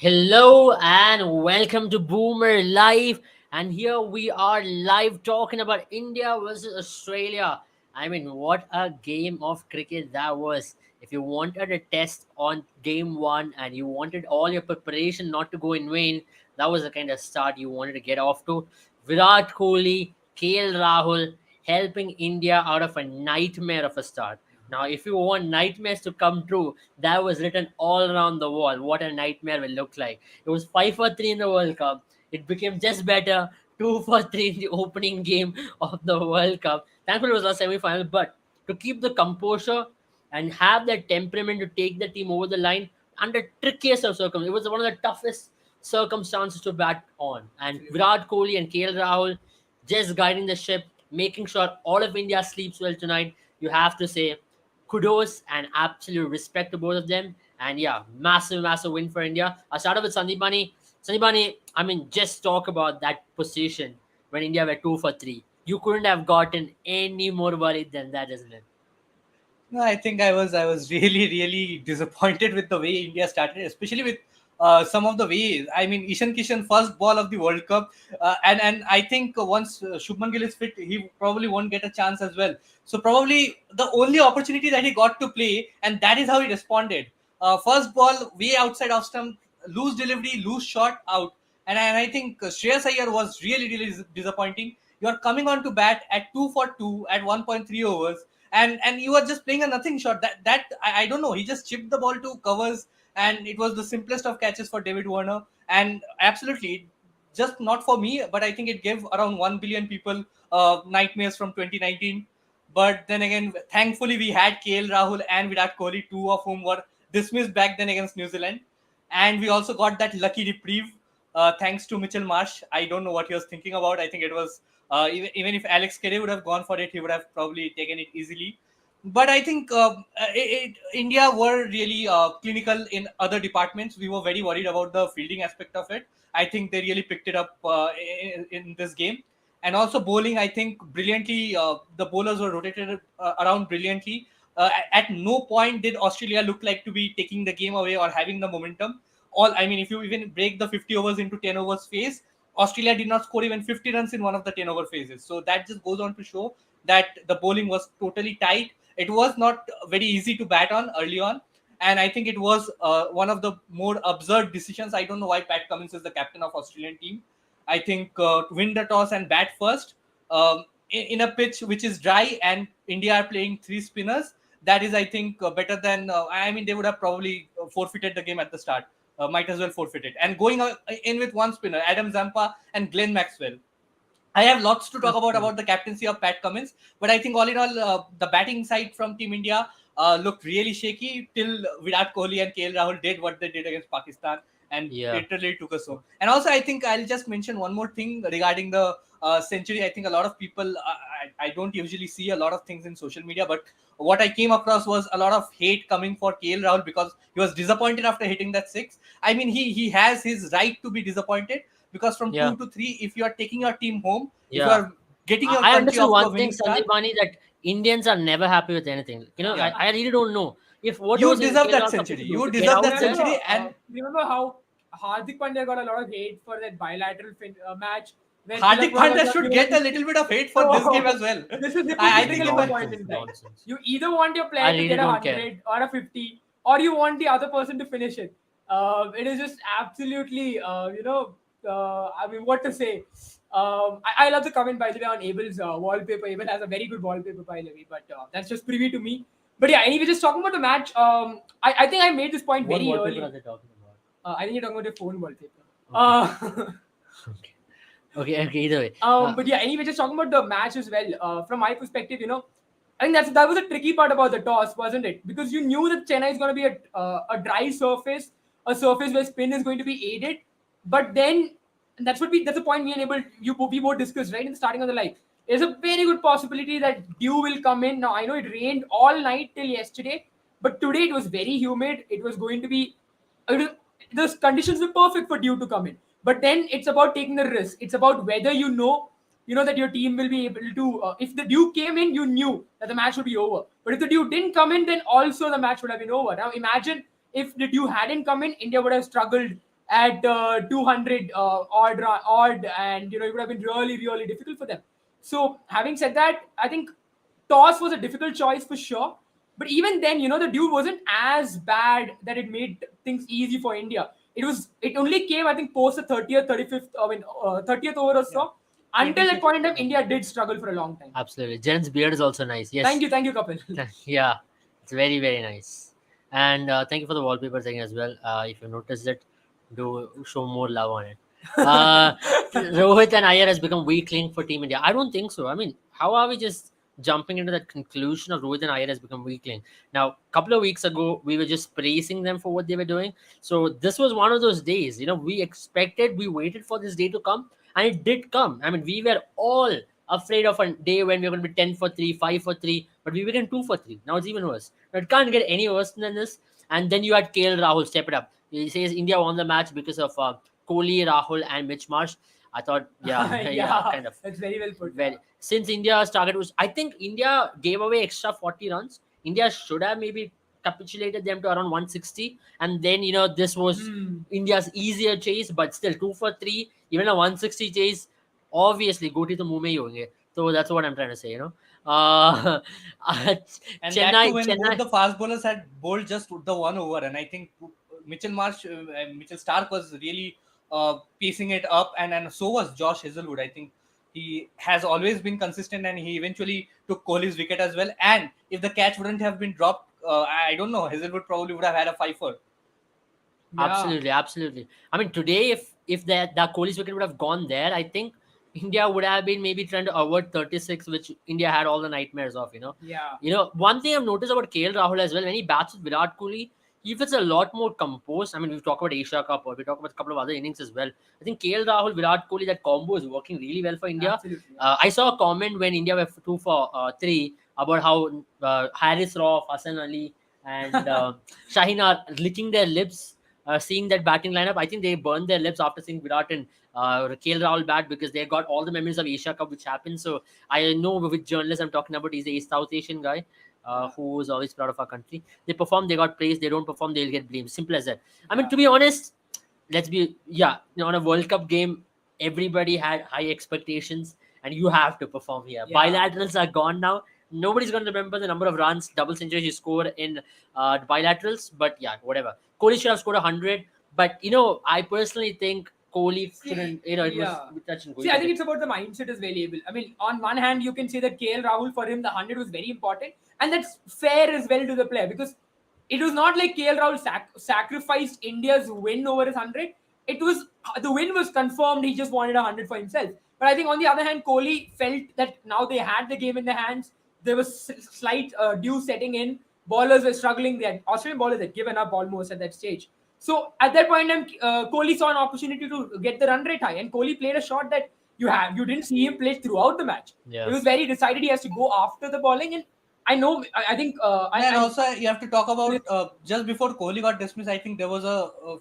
Hello and welcome to Boomer Live. And here we are live talking about India versus Australia. I mean, what a game of cricket that was. If you wanted a test on game one and you wanted all your preparation not to go in vain, that was the kind of start you wanted to get off to. Virat Kohli, KL Rahul helping India out of a nightmare of a start. Now, if you want nightmares to come true, that was written all around the wall. What a nightmare will look like. It was 5 for 3 in the World Cup. It became just better, 2 for 3 in the opening game of the World Cup. Thankfully, it was a semi final, but to keep the composure and have that temperament to take the team over the line under trickiest of circumstances, it was one of the toughest circumstances to bat on. And Virat Kohli and KL Rahul just guiding the ship, making sure all of India sleeps well tonight. You have to say kudos and absolute respect to both of them. And yeah, massive, massive win for India. I started with Sandeep Bani. Sandeep Bani, I mean, just talk about that position when India were 2 for 3. You couldn't have gotten any more worried than that, isn't it? No, I think I was really disappointed with the way India started, especially with some of the ways. I mean, Ishan Kishan first ball of the World Cup, and I think once Shubman Gill is fit, he probably won't get a chance as well. So probably the only opportunity that he got to play, and that is how he responded. First ball way outside off stump, loose delivery, loose shot out, and I think Shreyas Iyer was really disappointing. You are coming on to bat at 2 for 2 at 1.3 overs, and you are just playing a nothing shot. I don't know. He just chipped the ball to covers, and it was the simplest of catches for David Warner. And absolutely, just not for me, but I think it gave around 1 billion people nightmares from 2019. But then again, thankfully, we had KL Rahul and Virat Kohli, two of whom were dismissed back then against New Zealand. And we also got that lucky reprieve thanks to Mitchell Marsh. I don't know what he was thinking about. I think it was even if Alex Carey would have gone for it, he would have probably taken it easily. But I think India were really clinical in other departments. We were very worried about the fielding aspect of it. I think they really picked it up in this game. And also bowling, I think brilliantly. The bowlers were rotated around brilliantly. At no point did Australia look like to be taking the game away or having the momentum. I mean, if you even break the 50 overs into 10 overs phase, Australia did not score even 50 runs in one of the 10 over phases. So that just goes on to show that the bowling was totally tight. It was not very easy to bat on early on. And I think it was one of the more absurd decisions. I don't know why Pat Cummins is the captain of Australian team. I think to win the toss and bat first in a pitch which is dry and India are playing three spinners. That is, I think, better than. I mean, they would have probably forfeited the game at the start. Might as well forfeit it. And going in with one spinner, Adam Zampa and Glenn Maxwell. I have lots to talk about the captaincy of Pat Cummins, but I think all in all, the batting side from Team India looked really shaky till Virat Kohli and KL Rahul did what they did against Pakistan and Yeah. literally took us home. And also, I think I'll just mention one more thing regarding the century. I think a lot of people, I don't usually see a lot of things in social media, but what I came across was a lot of hate coming for KL Rahul because he was disappointed after hitting that six. I mean, he has his right to be disappointed because from Yeah. 2 to 3, if you are taking your team home, if you Yeah. are getting your I country understood off to a one thing, winning Sandeep start, Bani, that Indians are never happy with anything. yeah, I really don't know. If what you was deserve that KL supposed century. to do? You To get deserve out that there? century, and Remember how Hardik Pandya got a lot of hate for that bilateral match when Hardik Tilak Varma was Pandya not should given get a a little bit of hate for this game as So well. this is I hypocritical think at if the I, point in time. Nonsense. You either want your I player to really get a don't care. 100 or a 50, or you want the other person to finish it. It is just absolutely, I mean, what to say? I love the comment, by the way, on Abel's wallpaper. Abel has a very good wallpaper, by the way, but that's just privy to me. But yeah, anyway, just talking about the match, I think I made this point What very wallpaper early. are they talking about? I think you're talking about your phone wallpaper. Okay. Okay. Okay. Either way. But yeah, anyway, just talking about the match as well. From my perspective, I think that was a tricky part about the toss, wasn't it? Because you knew that Chennai is going to be a dry surface, a surface where spin is going to be aided. But then that's the point me and Abel we both discussed right in the starting of the live. There's a very good possibility that dew will come in. Now I know it rained all night till yesterday, but today it was very humid. It was going to be it the conditions were perfect for dew to come in. But then it's about taking the risk. It's about whether you know that your team will be able to. If the dew came in, you knew that the match would be over. But if the dew didn't come in, then also the match would have been over. Now imagine if the dew hadn't come in, India would have struggled at 200 odd, and it would have been really, really difficult for them. So having said that, I think toss was a difficult choice for sure. But even then, the dude wasn't as bad that it made things easy for India. It only came, I think, post the 30th, 35th, 30th over or so. Until that point in time, India did struggle for a long time. Absolutely. Jen's beard is also nice. Yes. Thank you, Kapil. Yeah, it's very, very nice. And thank you for the wallpaper thing as well. If you noticed it, do show more love on it. Rohit and Iyer has become weak link for Team India. I don't think so. I mean, how are we just jumping into that conclusion of Rohit and Iyer has become weak link? Now, a couple of weeks ago, we were just praising them for what they were doing. So this was one of those days. We waited for this day to come, and it did come. I mean, we were all afraid of a day when we are going to be 10 for 3, 5 for 3, but we became 2 for 3. Now it's even worse. Now, it can't get any worse than this. And then you had KL Rahul step it up. He says India won the match because of Kohli, Rahul, and Mitch Marsh. I thought, yeah, kind of. That's very well put. Since India's target was, I think India gave away extra 40 runs. India should have maybe capitulated them to around 160, and then this was India's easier chase, but still 2 for 3, even a 160 chase. Obviously, go to the mume hi honge. So that's what I'm trying to say. And Chennai, that too, when both the fast bowlers had bowled just the one over, and I think Mitchell Stark was really pacing it up, and so was Josh Hazelwood. I think he has always been consistent, and he eventually took Kohli's wicket as well. And if the catch wouldn't have been dropped, I don't know, Hazelwood probably would have had a 5-4. Yeah. Absolutely. I mean, today, if the Kohli's wicket would have gone there, I think India would have been maybe trying to avert 36, which India had all the nightmares of. Yeah. One thing I've noticed about KL Rahul as well, when he bats with Virat Kohli, he feels a lot more composed. I mean, we've talked about Asia Cup, or we talked about a couple of other innings as well. I think KL Rahul, Virat Kohli, that combo is working really well for India. Absolutely. I saw a comment when India were 2 for 3 about how Haris Rauf, Hassan Ali, and Shaheen are licking their lips, seeing that batting lineup. I think they burned their lips after seeing Virat and KL Rahul bat, because they got all the memories of Asia Cup which happened. So I know which journalist I'm talking about. He's a South Asian guy who is always proud of our country. They perform, they got praised. They don't perform, they'll get blamed. Simple as that. I mean, to be honest, on a World Cup game, everybody had high expectations, and you have to perform here. Yeah. Bilaterals are gone now. Nobody's going to remember the number of runs, double centuries you scored in bilaterals. But yeah, whatever. Kohli should have scored 100. But I personally think Kohli shouldn't. It was touch and go. See, I think it's about the mindset as well. I mean, on one hand, you can say that KL Rahul, for him, the 100 was very important, and that's fair as well to the player, because it was not like KL Rahul sacrificed India's win over his 100. It was the win was confirmed. He just wanted 100 for himself. But I think on the other hand, Kohli felt that now they had the game in their hands. There was slight dew setting in. Bowlers were struggling. Australian bowlers had given up almost at that stage. So at that point, Kohli saw an opportunity to get the run rate high, and Kohli played a shot that you didn't see him play throughout the match. Yeah. It was very decided. He has to go after the bowling, and I think. And also, you have to talk about just before Kohli got dismissed. I think there was a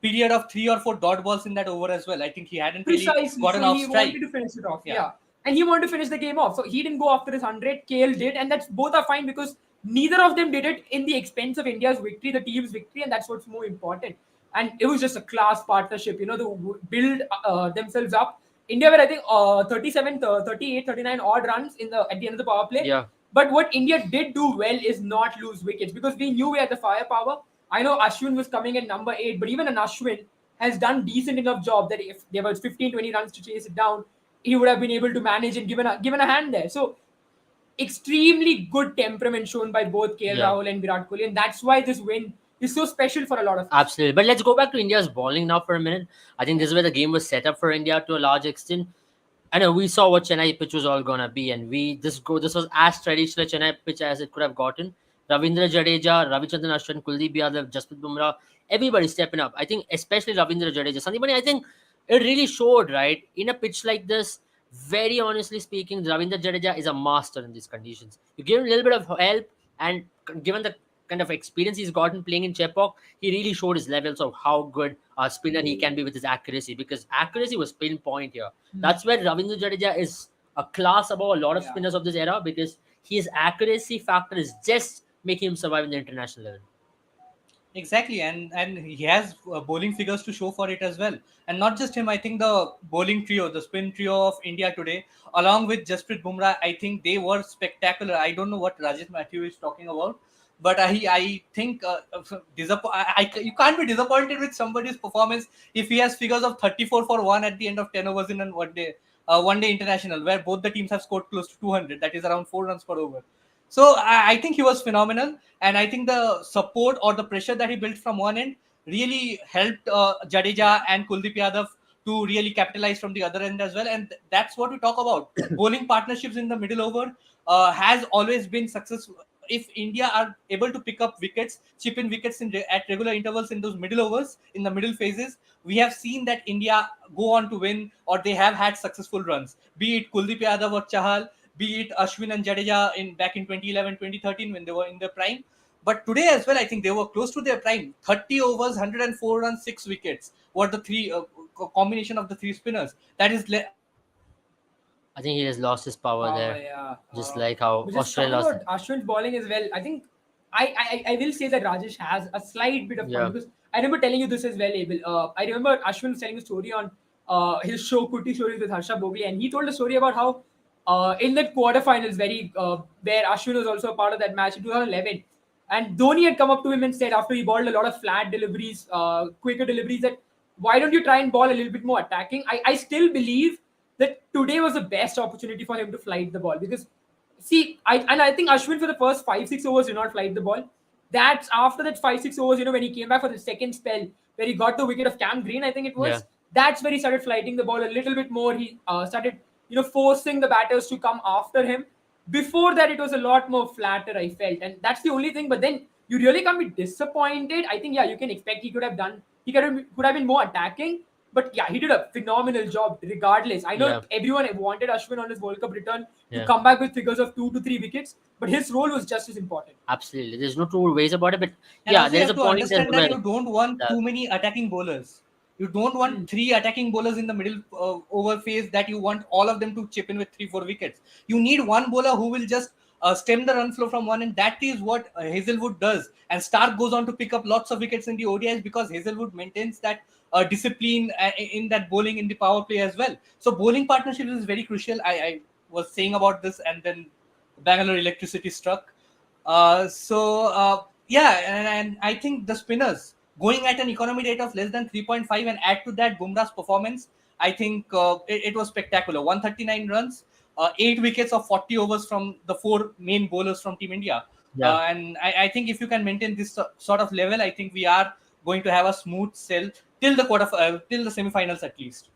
period of 3 or 4 dot balls in that over as well. I think he hadn't really gotten off strike. He wanted to finish it off. Yeah. And he wanted to finish the game off. So he didn't go after his 100. KL did, and that's both are fine, because neither of them did it in the expense of India's victory, the team's victory, and that's what's more important. And it was just a class partnership, to build themselves up. India were, I think, 37, 38, 39 odd runs at the end of the power play. Yeah. But what India did do well is not lose wickets, because we knew we had the firepower. I know Ashwin was coming at number 8, but even an Ashwin has done decent enough job that if there was 15, 20 runs to chase it down, he would have been able to manage and given a hand there. So extremely good temperament shown by both KL Rahul and Virat Kohli, and that's why this win is so special for a lot of us. Absolutely. But let's go back to India's bowling now for a minute. I think this is where the game was set up for India to a large extent. I know we saw what Chennai pitch was all gonna be, and this was as traditional a Chennai pitch as it could have gotten. Ravindra Jadeja, Ravichandran Ashwin, Kuldeep Yadav, Jasprit Bumrah, everybody stepping up. I think especially Ravindra Jadeja. Sandeep, I think it really showed, right? In a pitch like this, very honestly speaking, Ravindra Jadeja is a master in these conditions. You give him a little bit of help, and given the kind of experience he's gotten playing in Chepauk, he really showed his levels of how good a spinner he can be with his accuracy, because accuracy was pinpoint here. That's where Ravindra Jadeja is a class above a lot of spinners of this era, because his accuracy factor is just making him survive in the international level. Exactly, and he has bowling figures to show for it as well. And not just him, I think the bowling trio, the spin trio of India today, along with Jasprit Bumrah, I think they were spectacular. I don't know what Rajesh Matthew is talking about, but I think you can't be disappointed with somebody's performance if he has figures of 34 for one at the end of 10 overs in a one day international, where both the teams have scored close to 200. That is around 4 runs per over. So I think he was phenomenal, and I think the support or the pressure that he built from one end really helped Jadeja and Kuldeep Yadav to really capitalize from the other end as well. And that's what we talk about. Bowling partnerships in the middle over has always been successful. If India are able to pick up wickets, chip in wickets at regular intervals in those middle overs, in the middle phases, we have seen that India go on to win, or they have had successful runs. Be it Kuldeep Yadav or Chahal, be it Ashwin and Jadeja in back in 2011, 2013 when they were in their prime. But today as well, I think they were close to their prime. 30 overs, 104 runs, 6 wickets. What the three combination of the three spinners? That is, I think he has lost his power Power, there, yeah. just like how But just Australia talking lost it. about Ashwin's bowling as well, I think I will say that Rajesh has a slight bit of Yeah, point, because I remember telling you this as well, Abel. I remember Ashwin was telling a story on his show Kuti Stories with Harsha Bogli, and he told a story about how in that quarterfinals, where Ashwin was also a part of that match in 2011, and Dhoni had come up to him and said, after he bowled a lot of flat deliveries, quicker deliveries, that why don't you try and bowl a little bit more attacking? I still believe that today was the best opportunity for him to flight the ball, because see, I think Ashwin for the first 5-6 overs did not flight the ball. That's after that 5-6 overs, when he came back for the second spell where he got the wicket of Cam Green, I think it yeah. was. That's where he started flighting the ball a little bit more. He started forcing the batters to come after him. Before that, it was a lot more flatter, I felt, and that's the only thing. But then you really can't be disappointed. I think, yeah, you can expect he could have been more attacking. But yeah, he did a phenomenal job regardless. I know Yeah, everyone wanted Ashwin on his World Cup return to yeah, come back with figures of 2 to 3 wickets, but his role was just as important. absolutely. There's no two ways about it, but and yeah, also you there's have a to point as understand that well. you don't want That, too many attacking bowlers. You don't Hmm. want three attacking bowlers in the middle over phase, that you want all of them to chip in with 3-4 wickets. You need one bowler who will just stem the run flow from one, and that is what Hazelwood does. And Stark goes on to pick up lots of wickets in the ODIs because Hazelwood maintains that discipline in that bowling in the power play as well. So bowling partnerships is very crucial. I was saying about this, and then Bangalore electricity struck. Yeah, and I think the spinners going at an economy rate of less than 3.5, and add to that Bumrah's performance, I think it was spectacular. 139 runs, 8 wickets of 40 overs from the four main bowlers from Team India. yeah. And I think if you can maintain this sort of level, I think we are going to have a smooth sail till till the semifinals at least.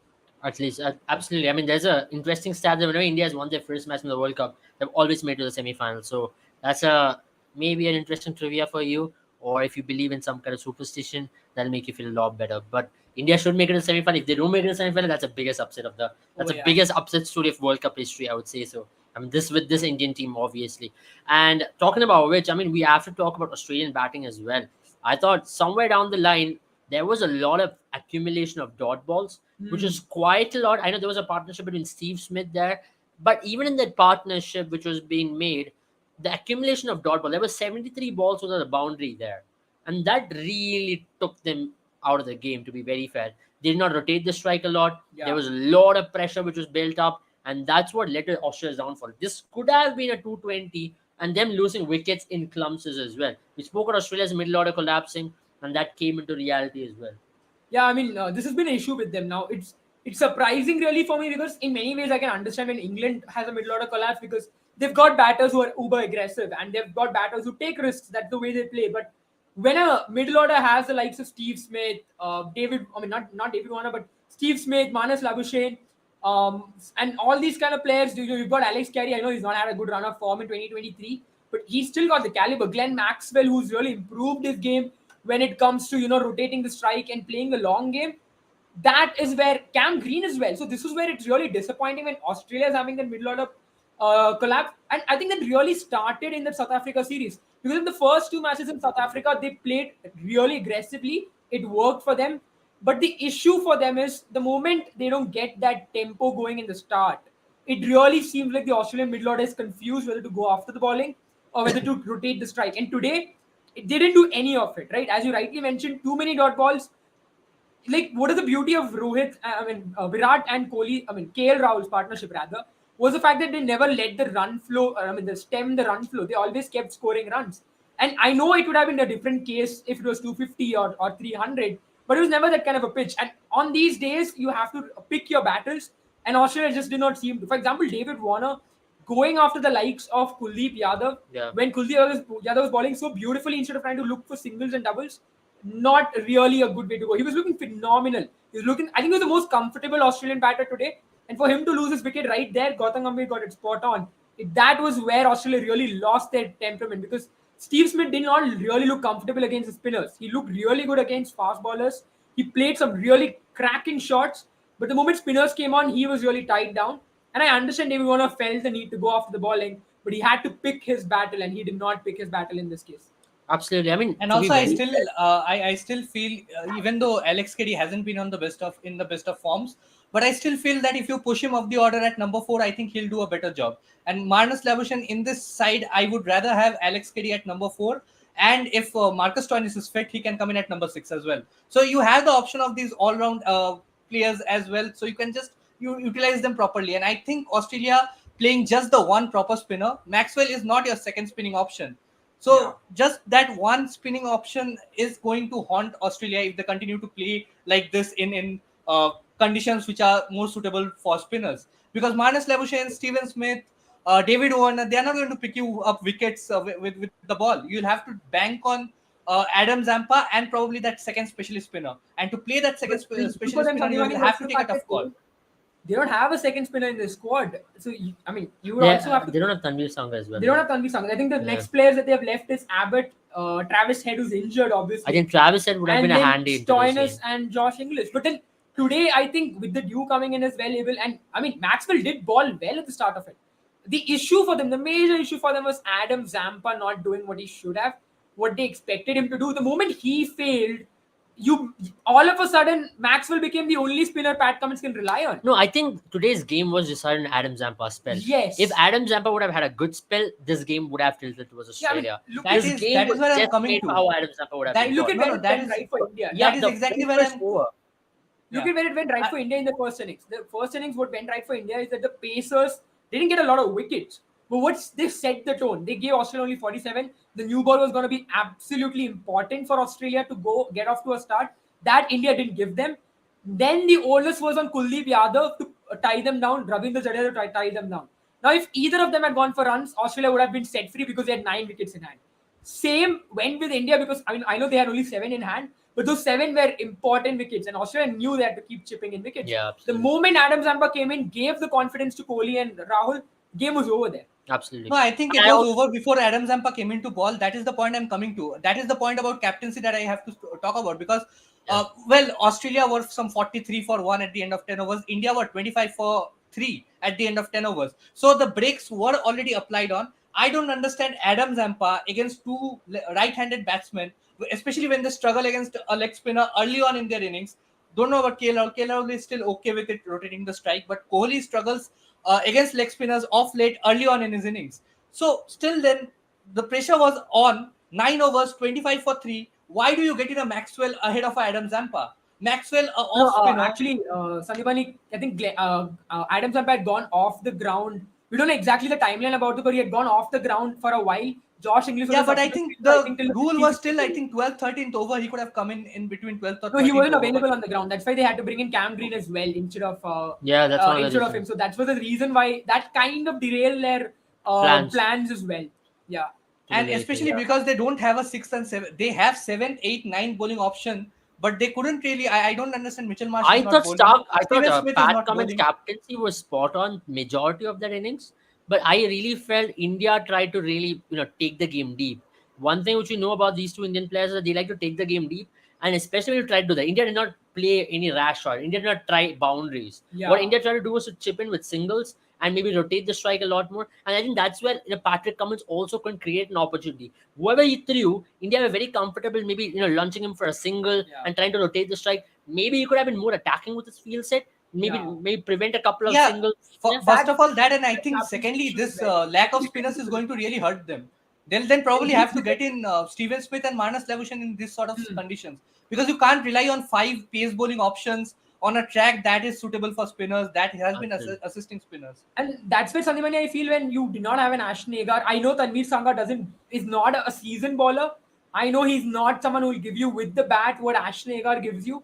At least, absolutely. I mean, there's a interesting stat that whenever India has won their first match in the World Cup, they've always made it to the semi-final. So that's a maybe an interesting trivia for you, or if you believe in some kind of superstition, that'll make you feel a lot better. But India should make it to the semi-final. If they don't make it to the semi-final, that's the biggest upset of the Oh that's the yeah. biggest upset story of World Cup history, I would say so. I mean, this with this Indian team, obviously. And talking about which, I mean, we have to talk about Australian batting as well. I thought somewhere down the line there was a lot of accumulation of dot balls, which Hmm. is quite a lot. I know there was a partnership between Steve Smith there, but even in that partnership which was being made, the accumulation of dot ball, there was 73 balls without a boundary there. And that really took them out of the game, to be very fair. They did not rotate the strike a lot. There Yeah. was a lot of pressure which was built up, and that's what led to Australia's downfall. This could have been a 220, and them losing wickets in clumps as well. We spoke of Australia's middle order collapsing, and that came into reality as well. Yeah, I mean, this has been an issue with them now. It's surprising really for me, because in many ways I can understand when England has a middle order collapse, because they've got batters who are uber aggressive and they've got batters who take risks. That's the way they play. But when a middle order has the likes of Steve Smith, not David Warner, but Steve Smith, Manas Labuschagne, and all these kind of players, you've got Alex Carey. I know he's not had a good run of form in 2023, but he's still got the caliber. Glenn Maxwell, who's really improved his game when it comes to rotating the strike and playing the long game. That is where Cam Green as well. So this is where it's really disappointing when Australia is having the middle order collapse, and I think that really started in the South Africa series, because in the first two matches in South Africa they played really aggressively. It worked for them, but the issue for them is the moment they don't get that tempo going in the start, it really seems like the Australian middle order is confused whether to go after the bowling or whether to rotate the strike. And today, They didn't do any of it, right? As you rightly mentioned, too many dot balls. Like, what is the beauty of Virat and Kohli, KL Rahul's partnership rather, was the fact that they never let the run flow, they stem the run flow. They always kept scoring runs. And I know it would have been a different case if it was 250 or 300, but it was never that kind of a pitch. And on these days, you have to pick your battles, and Australia just did not seem to. For example, David Warner going after the likes of Kuldeep Yadav, Yeah. when Yadav was bowling so beautifully, instead of trying to look for singles and doubles, not really a good way to go. He was looking phenomenal. He was looking, I think he was the most comfortable Australian batter today. And for him to lose his wicket right there, Gautam Gambhir got it spot on. That was where Australia really lost their temperament, because Steve Smith did not really look comfortable against the spinners. He looked really good against fast bowlers. He played some really cracking shots. But the moment spinners came on, he was really tied down. And I understand David Warner felt the need to go after the bowling, but he had to pick his battle, and he did not pick his battle in this case. Absolutely. I mean, And to be also, very fair, I still feel, even though Alex Carey hasn't been on the best of forms, but I still feel that if you push him up the order at number 4, I think he'll do a better job. And Marnus Labuschagne in this side, I would rather have Alex Carey at number 4. And if Marcus Stoinis is fit, he can come in at number 6 as well. So you have the option of these all-round players as well. So you can just utilize them properly. And I think Australia playing just the one proper spinner, Maxwell is not your second spinning option. So just that one spinning option is going to haunt Australia if they continue to play like this in conditions which are more suitable for spinners. Because Marnus Labuschagne, Steven Smith, David Warner, they are not going to pick you up wickets with the ball. You'll have to bank on Adam Zampa and probably that second specialist spinner. And to play that second specialist spinner, you will have to take a tough call. They don't have a second spinner in the squad. So, you would also have to... They don't have Tanvir Sangha as well. They don't have Tanvir Sangha. I think the next players that they have left is Abbott, Travis Head, who's injured, obviously. I think Travis Head would have been a handy Stoinis and Josh Inglis. But then today, I think with the dew coming in as well, and Maxwell did ball well at the start of it. The issue for them, the major issue for them was Adam Zampa not doing what he should have, what they expected him to do. The moment he failed, all of a sudden Maxwell became the only spinner Pat Cummins can rely on. No, I think today's game was decided on Adam Zampa's spell. Yes. If Adam Zampa would have had a good spell, this game would have tilted towards Australia. That is where I'm coming to. How Adam Zampa would have look at where it went right for India. That is exactly where I'm over. Look at where it went right for India in the first innings. The first innings, what went right for India is that the Pacers didn't get a lot of wickets. But they set the tone. They gave Australia only 47. The new ball was going to be absolutely important for Australia to go get off to a start. That India didn't give them. Then the onus was on Kuldeep Yadav to tie them down, Ravindra Jadeja to tie them down. Now, if either of them had gone for runs, Australia would have been set free because they had 9 wickets in hand. Same went with India because, I know they had only 7 in hand, but those 7 were important wickets, and Australia knew they had to keep chipping in wickets. Yeah, the moment Adam Zampa came in, gave the confidence to Kohli and Rahul, game was over there. Absolutely. No, I think it was over before Adam Zampa came into ball. That is the point I'm coming to. That is the point about captaincy that I have to talk about because, Australia were some 43 for 1 at the end of 10 overs. India were 25 for 3 at the end of 10 overs. So the breaks were already applied on. I don't understand Adam Zampa against 2 right-handed batsmen, especially when they struggle against a leg spinner early on in their innings. Don't know about KL. KL is still okay with it rotating the strike, but Kohli struggles against leg spinners off late early on in his innings. So still then the pressure was on. 9 overs, 25 for 3. Why do you get in a Maxwell ahead of Adam Zampa? Maxwell off spinner. Actually, Sandeep, I think Adam Zampa had gone off the ground. We don't know exactly the timeline about it, but he had gone off the ground for a while. Josh Inglis. Yeah, but I think the rule was still, 12th, 13th over. He could have come in between 12th or 13th. No, he wasn't available on the ground. That's why they had to bring in Cam Green as well instead of instead of him. So that was the reason why that kind of derailed their plans as well. Yeah. And especially because they don't have a 6th and 7th. They have 7th, 8th, 9th bowling option, but they couldn't really. I don't understand. Mitchell Marsh. I thought Pat Cummins' captaincy was spot on majority of that innings. But I really felt India tried to really, take the game deep. One thing which we know about these 2 Indian players is that they like to take the game deep, and especially when you try to do that. India did not play any rash shot. India did not try boundaries. Yeah. What India tried to do was to chip in with singles and maybe rotate the strike a lot more. And I think that's where Patrick Cummins also can create an opportunity. Whoever he threw, India were very comfortable, maybe launching him for a single and trying to rotate the strike. Maybe he could have been more attacking with his field set. Maybe prevent a couple of singles. First of all, that, and I think secondly, this lack of spinners is going to really hurt them. They'll then probably have to get in Steven Smith and Manas Lavushan in this sort of conditions, because you can't rely on 5 pace bowling options on a track that is suitable for spinners, that has been Absolutely. assisting spinners. And that's where Sandipani, I feel, when you did not have an Ashton Agar. I know Tanveer Sangha is not a seasoned bowler. I know he's not someone who will give you with the bat what Ashton Agar gives you.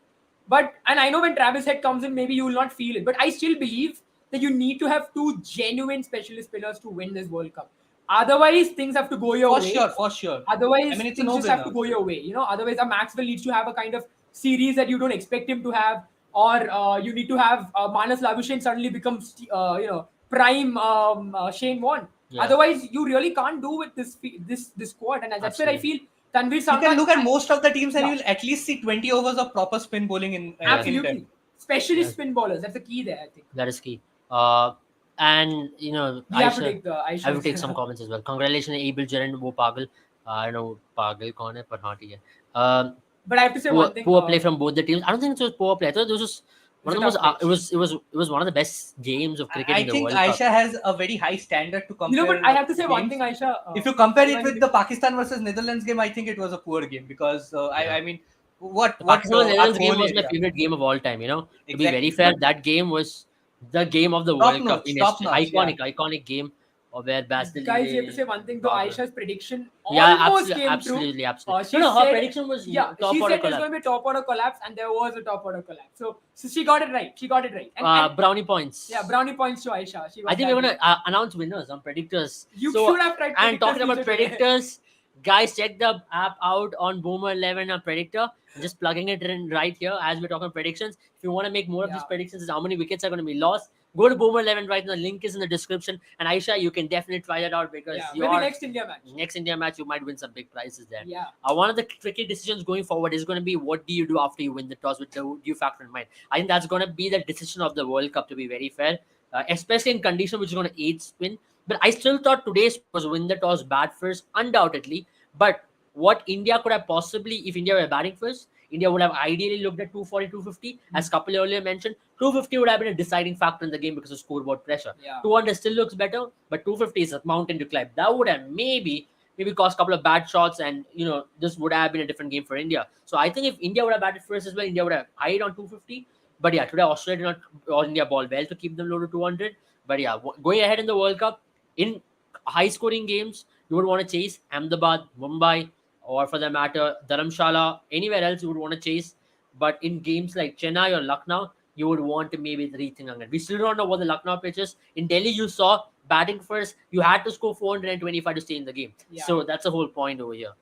But and I know when Travis Head comes in, maybe you will not feel it. But I still believe that you need to have two genuine specialist spinners to win this World Cup. Otherwise, things have to go your For way. sure, for sure. I Otherwise, mean, it's a things just have to no-brainer. go your way. Otherwise, a Maxwell needs to have a kind of series that you don't expect him to have, or you need to have Manas Labuschagne suddenly becomes, prime Shane Warne. Yeah. Otherwise, you really can't do with this squad, and that's where I Absolutely. feel Tanveer You Sangha. can look at most of the teams and Yeah. you'll at least see 20 overs of proper spin bowling in Absolutely, specialist Yes. spin bowlers. That's the key there, I think. That is key. And We have to Aisha, take the I Aisha. will take some comments as well. Congratulations, Abel Jaren, wo pagal. I don't know pagal kaun hai, but haan, theek hai. But I have to say Poor, one thing. poor play from both the teams. I don't think it was poor play. I thought it was just one of the It was most. a tough It was one of the best games of cricket I in the think World Cup. Aisha has a very high standard to compare. But I have to say one games. thing, Aisha. If you compare it with the Pakistan versus Netherlands game, I think it was a poor game, because Yeah. I mean, what The what Pakistan Netherlands game Kohli was my area. favorite game of all time. To be Exactly. very fair, that game was the game of the Top World Cup notch, in top history. notch, yeah. Iconic game of where Basil. Guys, you have to say one thing. Though Babar. Aisha's prediction Yeah, almost absolutely, came absolutely, true. absolutely. She No, her said- prediction was Yeah, top she order said there's collapse. going to be a top order collapse, and there was a top order collapse. So she got it right. And Brownie points. yeah, brownie points to Aisha. She was I think that we're gonna good. announce winners on predictors. You So, should have tried. and talking about feature today. predictors, guys, check the app out on Boomer 11 and Predictor. I'm just plugging it in right here as we're talking predictions. If you want to make more of these Yeah. predictions, how many wickets are going to be lost, go to Boomer 11 right now. The link is in the description. And Aisha, you can definitely try that out, because Yeah, your maybe next India match. next India match, you might win some big prizes there. Yeah. One of the tricky decisions going forward is going to be, what do you do after you win the toss, with the due factor in mind. I think that's going to be the decision of the World Cup, to be very fair, especially in condition which is going to aid spin. But I still thought today's was win the toss, bat first, undoubtedly. But what India could have possibly, if India were batting first, India would have ideally looked at 240, 250. As Kapil earlier mentioned, 250 would have been a deciding factor in the game because of scoreboard pressure. Yeah. 200 still looks better, but 250 is a mountain to climb. That would have maybe caused a couple of bad shots, and this would have been a different game for India. So I think if India would have batted first as well, India would have eyed on 250. But yeah, today Australia did not, or India ball well to keep them low to 200. But yeah, going ahead in the World Cup, in high scoring games, you would want to chase Ahmedabad, Mumbai, or for that matter, Dharamshala, anywhere else you would want to chase. But in games like Chennai or Lucknow, you would want to maybe rethink on it. We still don't know what the Lucknow pitch is. In Delhi, you saw batting first, you had to score 425 to stay in the game. Yeah. So that's the whole point over here.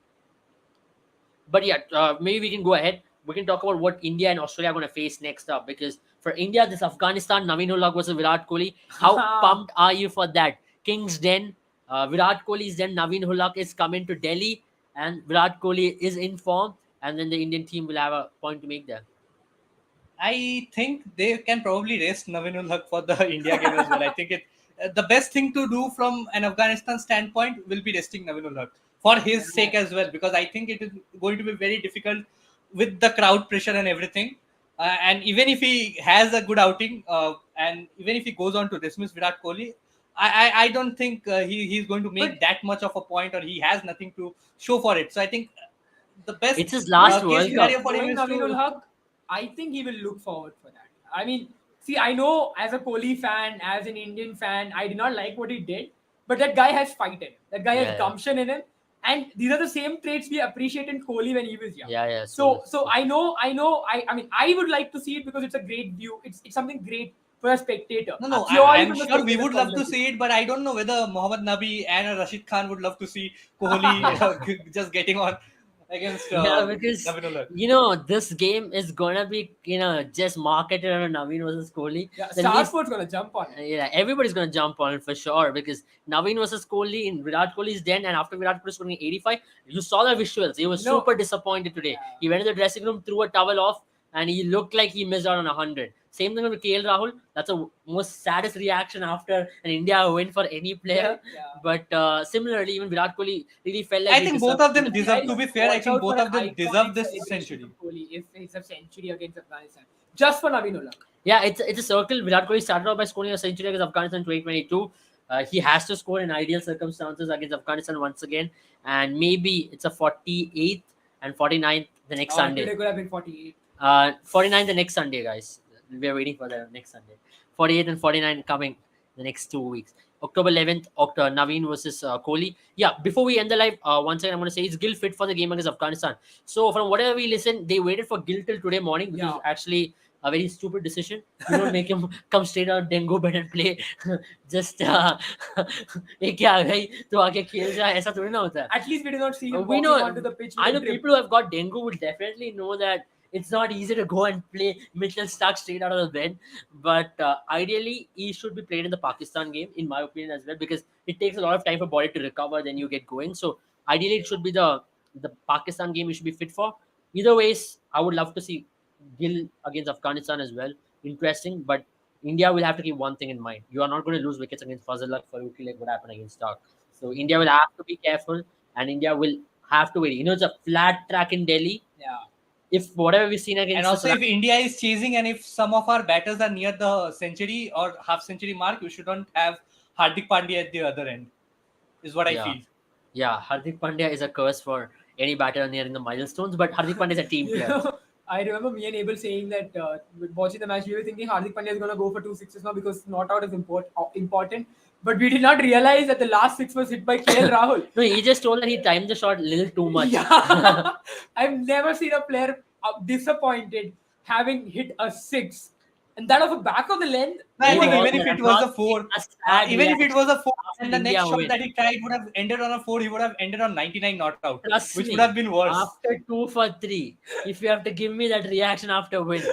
But yeah, maybe we can go ahead. We can talk about what India and Australia are going to face next up. Because for India, this Afghanistan, Naveen Ullah versus Virat Kohli. How pumped are you for that? King's Den, Virat Kohli's den, Naveen Ullah is coming to Delhi, and Virat Kohli is in form. And then the Indian team will have a point to make there. I think they can probably rest Naveen Haq for the India game as well. I think the best thing to do from an Afghanistan standpoint will be resting Naveen Haq for his sake as well, because I think it is going to be very difficult with the crowd pressure and everything. And even if he has a good outing, and even if he goes on to dismiss Virat Kohli, I don't think he's going to make that much of a point, or he has nothing to show for it. So I think the best It's his last case World scenario Cup. for him Knowing is Naveen ul to. Haq, I think he will look forward for that. I mean, see, I know as a Kohli fan, as an Indian fan, I did not like what he did, but that guy has fight in him. That guy has Yeah. gumption in him. And these are the same traits we appreciate in Kohli when he was young. Yeah. So I know. I mean, I would like to see it because it's a great view. It's something great for a spectator. No, Purely I'm from the sure we spectator's would love point to of view. see it, but I don't know whether Mohammad Nabi and Rashid Khan would love to see Kohli just getting on against because Naveen Haq. this game is gonna be just marketed on Naveen versus Kohli. Yeah, The Star least- Sports gonna jump on it. Yeah, everybody's gonna jump on it for sure, because Naveen versus Kohli in Virat Kohli's den, and after Virat Kohli scoring 85, you saw the visuals. He was No. super disappointed today. Yeah. He went to the dressing room, threw a towel off, and he looked like he missed out on 100. Same thing with KL Rahul. That's the most saddest reaction after an India win for any player. Yeah. But similarly, even Virat Kohli really felt like I he think deserved- both of them Guys, deserve. To be fair, I watch think out both for of them an deserve iconic this celebration century. from Kohli if it's a century against Afghanistan. Just for Naveen Ullah. Yeah, it's a circle. Virat Kohli started off by scoring a century against Afghanistan in 2022. He has to score in ideal circumstances against Afghanistan once again, and maybe it's a 48th and 49th the next Sunday. Today could have been 48. 49 the next Sunday, guys. We are waiting for the next Sunday. 48 and 49 coming the next 2 weeks. October 11th, Naveen versus Kohli. Yeah, before we end the live, once again, I'm going to say, is Gill fit for the game against Afghanistan? So, from whatever we listen, they waited for Gill till today morning, which is actually a very stupid decision. You don't make him come straight out Dengo bed and play. Just ये क्या आ गई तो आके खेल जाए, ऐसा थोड़ी ना होता है. At least we did not see him We walking know. onto the pitch. I know people who have got dengue will definitely know that it's not easy to go and play Mitchell Stark straight out of the bed. But ideally, he should be played in the Pakistan game, in my opinion, as well, because it takes a lot of time for body to recover. Then you get going. So ideally, it should be the Pakistan game. You should be fit for. Either ways, I would love to see Gill against Afghanistan as well. Interesting, but India will have to keep one thing in mind: you are not going to lose wickets against Fazlullah Farooqi like what happened against Stark. So India will have to be careful, and India will have to wait. You know, it's a flat track in Delhi. Yeah. If whatever we've seen against, and also if India is chasing, and if some of our batters are near the century or half century mark, you shouldn't have Hardik Pandya at the other end. Is what I feel. Yeah, Hardik Pandya is a curse for any batter nearing the milestones, but Hardik Pandya is a team player. I remember me and Abel saying that watching the match, we were thinking Hardik Pandya is going to go for 2 sixes now because not out is important. But we did not realize that the last 6 was hit by KL Rahul. No, he just told that he timed the shot a little too much. Yeah. I've never seen a player disappointed having hit a 6. And that of a back of the length. I think even if it was a 4, and the next shot that he tried would have ended on a 4, he would have ended on 99 not out, which would have been worse. After 2 for 3, if you have to give me that reaction after a win,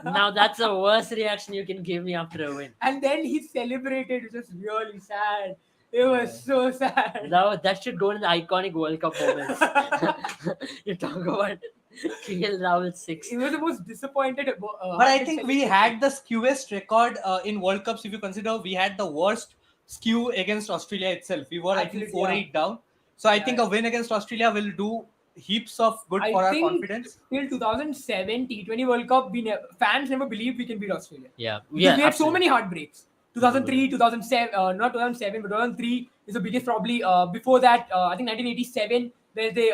now that's the worst reaction you can give me after a win. And then he celebrated, which was really sad. It was so sad. That should go in the iconic World Cup moments. You talk about KL Rahul 6. He was the most disappointed. But I think we had the skewest record in World Cups. If you consider, we had the worst skew against Australia itself. We were, I think, 4-8 down. So I think a win against Australia will do heaps of good for our confidence. Till 2007 T20 World Cup, fans never believed we can beat Australia. Yeah, we had so many heartbreaks. 2003, 2007, not 2007, but 2003 is the biggest probably. Before that, I think 1987, where they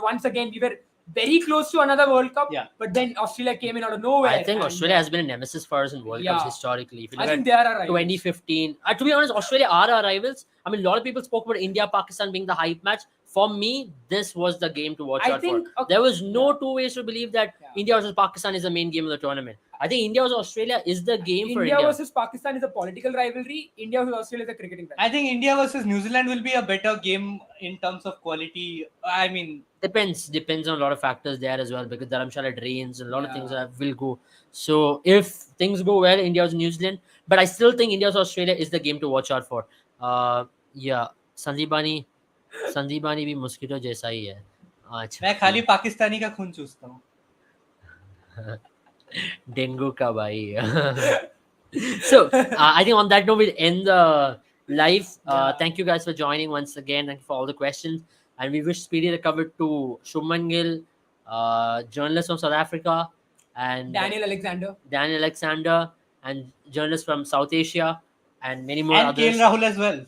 once again we were very close to another World Cup, but then Australia came in out of nowhere. I think Australia has been a nemesis for us in World Cups historically. If you look I think they are our rivals. 2015. To be honest, Australia are our rivals. I mean, a lot of people spoke about India, Pakistan being the hype match. For me, this was the game to watch out for. There was no two ways to believe that India versus Pakistan is the main game of the tournament. I think India versus Australia is the game for India. India versus Pakistan is a political rivalry. India versus Australia is a cricketing rivalry. I think India versus New Zealand will be a better game in terms of quality. I mean, depends on a lot of factors there as well, because Dharamshala it rains and a lot of things that will go. So if things go well, India versus New Zealand, but I still think India versus Australia is the game to watch out for. संदीपानी भी mosquito जैसा ही है आज. मैं खाली पाकिस्तानी का खून चूसता हूँ. डेंगू का भाई. So I think on that note we'll end the live. Thank you guys for joining once again. Thank you for all the questions, and we wish speedy recovery to Shubman Gill, journalist from South Africa, and Daniel Alexander, and journalists from South Asia, and many more and others. KL Rahul as well.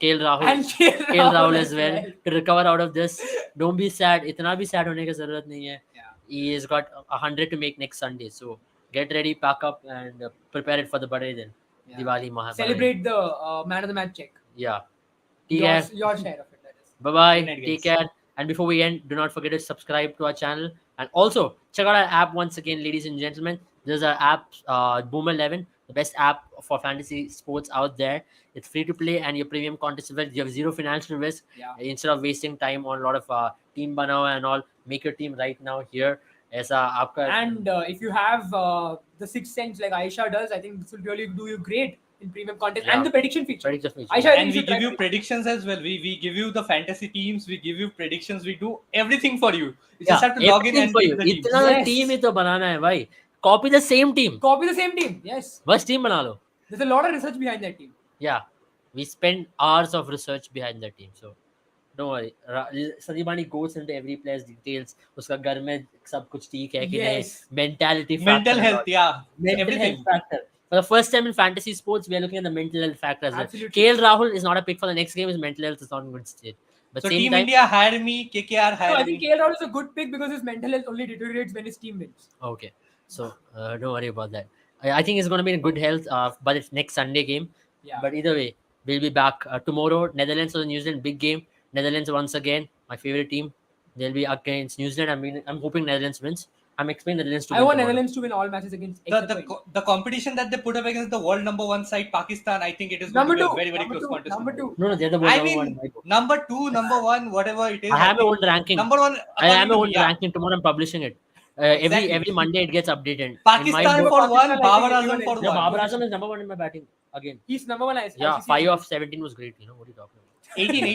KL Rahul as well to recover out of this. Don't be sad. इतना भी sad होने की जरूरत नहीं है. He has got 100 to make next Sunday. So get ready, pack up, and prepare it for the Bade Din. Diwali Maha. Celebrate the man of the match check. Yeah. Your share of it. That is. Bye-bye. Take care. And before we end, do not forget to subscribe to our channel. And also, check out our app once again, ladies and gentlemen. This is our app, Boomer 11, the best app for fantasy sports out there. It's free to play, and your premium contest, you have zero financial risk. Instead of wasting time on a lot of team banao and all, make your team right now here. And if you have the sixth sense like Aisha does, I think this will really do you great in premium contest and the prediction feature. Aisha, and we give you predictions as well. We give you the fantasy teams, we give you predictions, we do everything for you. You just have to log in and pick the teams. Itna team hi to banana hai bhai. Copy the same team. Yes. Bas team bana lo. There's a lot of research behind that team. Yeah. We spend hours of research behind that team. So don't worry. Sandeepani goes into every player's details. Uska घर में सब कुछ ठीक है कि नहीं. Mental health, everything. Factor. For the first time in fantasy sports, we are looking at the mental health factor as well. Absolutely. KL Rahul is not a pick for the next game. His mental health is not in good state. But So same Team time, India hire me, KKR No, hire I think me. KL Rahul is a good pick because his mental health only deteriorates when his team wins. okay. So don't worry about that. I think he's going to be in good health. But it's next Sunday game. Yeah. But either way, we'll be back tomorrow. Netherlands or New Zealand, big game. Netherlands once again, my favorite team. They'll be against New Zealand. I'm hoping Netherlands wins. I'm expecting Netherlands to I win want tomorrow. Netherlands to win all matches against except for India. The competition that they put up against the world number one side Pakistan, I think it is going Number to be two, a very number close two, contest. number two. No, they're the I number one. mean, number two, number one, whatever it is. I have my think own ranking. Number one, I have according my to own me, yeah. ranking. Tomorrow I'm publishing it. Exactly. Every Monday it gets updated. Pakistan book, for Pakistan, one, I think Babar everyone Azam for else- yeah, one. Babar Azam is number one in my batting again. He's number one. Yeah, 5 of 17 was great. You know what are you talking about? 18,